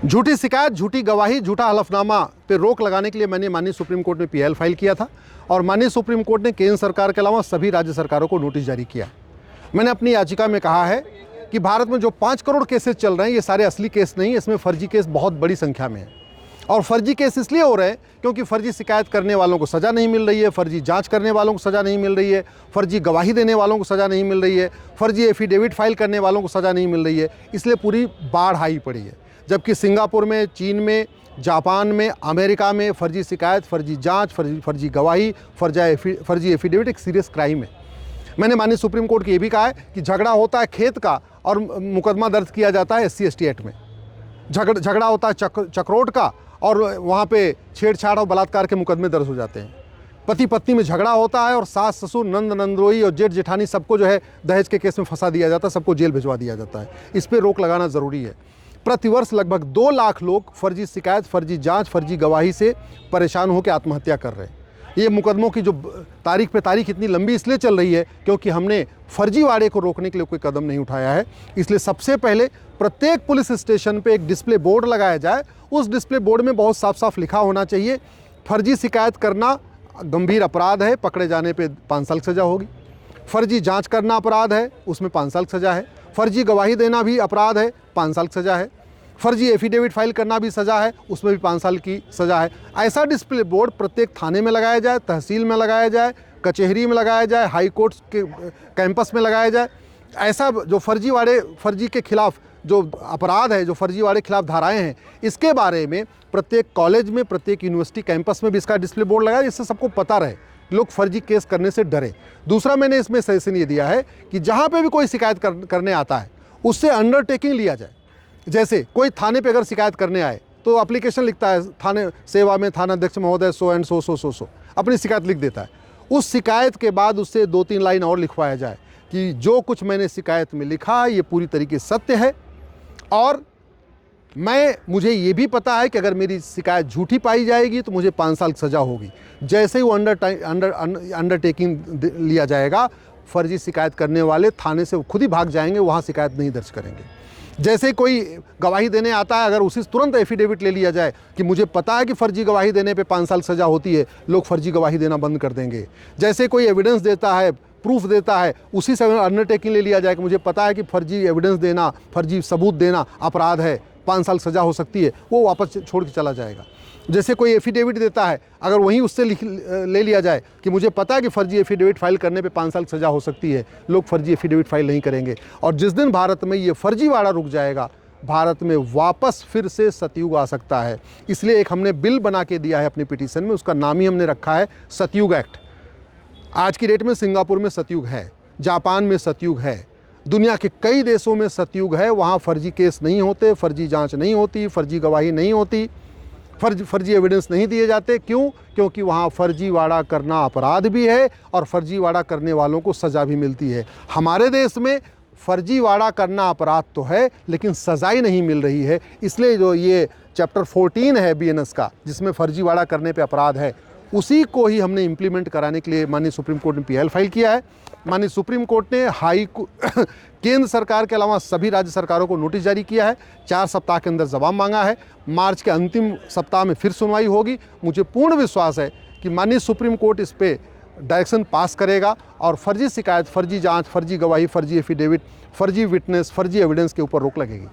झूठी शिकायत, झूठी गवाही, झूठा हलफनामा पे रोक लगाने के लिए मैंने माननीय सुप्रीम कोर्ट में पीएल फाइल किया था और माननीय सुप्रीम कोर्ट ने केंद्र सरकार के अलावा सभी राज्य सरकारों को नोटिस जारी किया। मैंने अपनी याचिका में कहा है कि भारत में जो 5 करोड़ केसेस चल रहे हैं ये सारे असली केस नहीं है, इसमें फर्जी केस बहुत बड़ी संख्या में है। और फर्जी केस इसलिए हो रहे हैं क्योंकि फर्जी शिकायत करने वालों को सज़ा नहीं मिल रही है, फर्जी जांच करने वालों को सज़ा नहीं मिल रही है, फर्जी गवाही देने वालों को सज़ा नहीं मिल रही है, फर्जी एफिडेविट फाइल करने वालों को सज़ा नहीं मिल रही है। इसलिए पूरी बाढ़ आई पड़ी है। जबकि सिंगापुर में, चीन में, जापान में, अमेरिका में फर्जी शिकायत, फर्जी जांच, फर्जी गवाही, फर्जी एफिडेविट एक सीरियस क्राइम है। मैंने माननीय सुप्रीम कोर्ट को ये भी कहा है कि झगड़ा होता है खेत का और मुकदमा दर्ज किया जाता है SC ST एक्ट में। झगड़ा होता है चक्रोट का और वहाँ पे छेड़छाड़ और बलात्कार के मुकदमे दर्ज हो जाते हैं। पति पत्नी में झगड़ा होता है और सास ससुर, नंद नंदोई और जेठ जेठानी सबको जो है दहेज के केस में फंसा दिया जाता है, सबको जेल भिजवा दिया जाता है। इस पर रोक लगाना ज़रूरी है। प्रतिवर्ष लगभग 2 लाख लोग फर्जी शिकायत, फर्जी जांच, फर्जी गवाही से परेशान होकर आत्महत्या कर रहे हैं। ये मुकदमों की जो तारीख पे तारीख इतनी लंबी इसलिए चल रही है क्योंकि हमने फर्जीवाड़े को रोकने के लिए कोई कदम नहीं उठाया है। इसलिए सबसे पहले प्रत्येक पुलिस स्टेशन पे एक डिस्प्ले बोर्ड लगाया जाए। उस डिस्प्ले बोर्ड में बहुत साफ साफ लिखा होना चाहिए, फर्जी शिकायत करना गंभीर अपराध है, पकड़े जाने पे 5 साल की सज़ा होगी। फर्जी जांच करना अपराध है, उसमें 5 साल की सज़ा है। फर्जी गवाही देना भी अपराध है, 5 साल की सज़ा है। फर्जी एफिडेविट फाइल करना भी सज़ा है, उसमें भी 5 साल की सज़ा है। ऐसा डिस्प्ले बोर्ड प्रत्येक थाने में लगाया जाए, तहसील में लगाया जाए, कचहरी में लगाया जाए, हाई कोर्ट के कैंपस में लगाया जाए। ऐसा जो फर्जी के खिलाफ जो अपराध है, जो फर्जीवाड़े के खिलाफ धाराएं हैं, इसके बारे में प्रत्येक कॉलेज में, प्रत्येक यूनिवर्सिटी कैंपस में भी इसका डिस्प्ले बोर्ड लगाया जिससे सबको पता रहे, लोग फर्जी केस करने से डरे। दूसरा मैंने इसमें सजेशन ये दिया है कि जहाँ पे भी कोई शिकायत करने आता है उससे अंडरटेकिंग लिया जाए। जैसे कोई थाने पे अगर शिकायत करने आए तो एप्लीकेशन लिखता है, थाने सेवा में थानाध्यक्ष महोदय सो एंड सो अपनी शिकायत लिख देता है। उस शिकायत के बाद उससे 2-3 लाइन और लिखवाया जाए कि जो कुछ मैंने शिकायत में लिखा ये पूरी तरीके से सत्य है और मुझे ये भी पता है कि अगर मेरी शिकायत झूठी पाई जाएगी तो मुझे 5 साल की सज़ा होगी। जैसे ही वो अंडरटेकिंग लिया जाएगा, फर्जी शिकायत करने वाले थाने से खुद ही भाग जाएंगे, वहाँ शिकायत नहीं दर्ज करेंगे। जैसे कोई गवाही देने आता है, अगर उसी तुरंत एफिडेविट ले लिया जाए कि मुझे पता है कि फर्जी गवाही देने पे 5 साल सज़ा होती है, लोग फर्जी गवाही देना बंद कर देंगे। जैसे कोई एविडेंस देता है, प्रूफ देता है, उसी से अंडरटेकिंग ले लिया जाए कि मुझे पता है कि फर्जी एविडेंस देना, फर्जी सबूत देना अपराध है, 5 साल सज़ा हो सकती है, वो वापस छोड़ के चला जाएगा। जैसे कोई एफिडेविट देता है, अगर वहीं उससे ले लिया जाए कि मुझे पता है कि फर्जी एफिडेविट फाइल करने पे 5 साल की सज़ा हो सकती है, लोग फर्जी एफिडेविट फाइल नहीं करेंगे। और जिस दिन भारत में ये फर्जीवाड़ा रुक जाएगा, भारत में वापस फिर से सतयुग आ सकता है। इसलिए एक हमने बिल बना के दिया है अपनी पिटीशन में, उसका नाम ही हमने रखा है सतयुग एक्ट। आज की डेट में सिंगापुर में सतयुग है, जापान में सतयुग है, दुनिया के कई देशों में सतयुग है। वहाँ फर्जी केस नहीं होते, फर्जी जांच नहीं होती, फर्जी गवाही नहीं होती, फर्जी एविडेंस नहीं दिए जाते। क्यों? क्योंकि वहाँ फर्जीवाड़ा करना अपराध भी है और फर्जीवाड़ा करने वालों को सज़ा भी मिलती है। हमारे देश में फर्जीवाड़ा करना अपराध तो है लेकिन सज़ाई नहीं मिल रही है। इसलिए जो ये चैप्टर 14 है BNS का, जिसमें फर्जीवाड़ा करने पे अपराध है, उसी को ही हमने इम्प्लीमेंट कराने के लिए माननीय सुप्रीम कोर्ट ने PL फाइल किया है। माननीय सुप्रीम कोर्ट ने केंद्र सरकार के अलावा सभी राज्य सरकारों को नोटिस जारी किया है। 4 सप्ताह के अंदर जवाब मांगा है। मार्च के अंतिम सप्ताह में फिर सुनवाई होगी। मुझे पूर्ण विश्वास है कि माननीय सुप्रीम कोर्ट इस पे डायरेक्शन पास करेगा और फर्जी शिकायत, फर्जी जांच, फर्जी गवाही, फर्जी एफिडेविट, फर्जी विटनेस, फर्जी एविडेंस के ऊपर रोक लगेगी।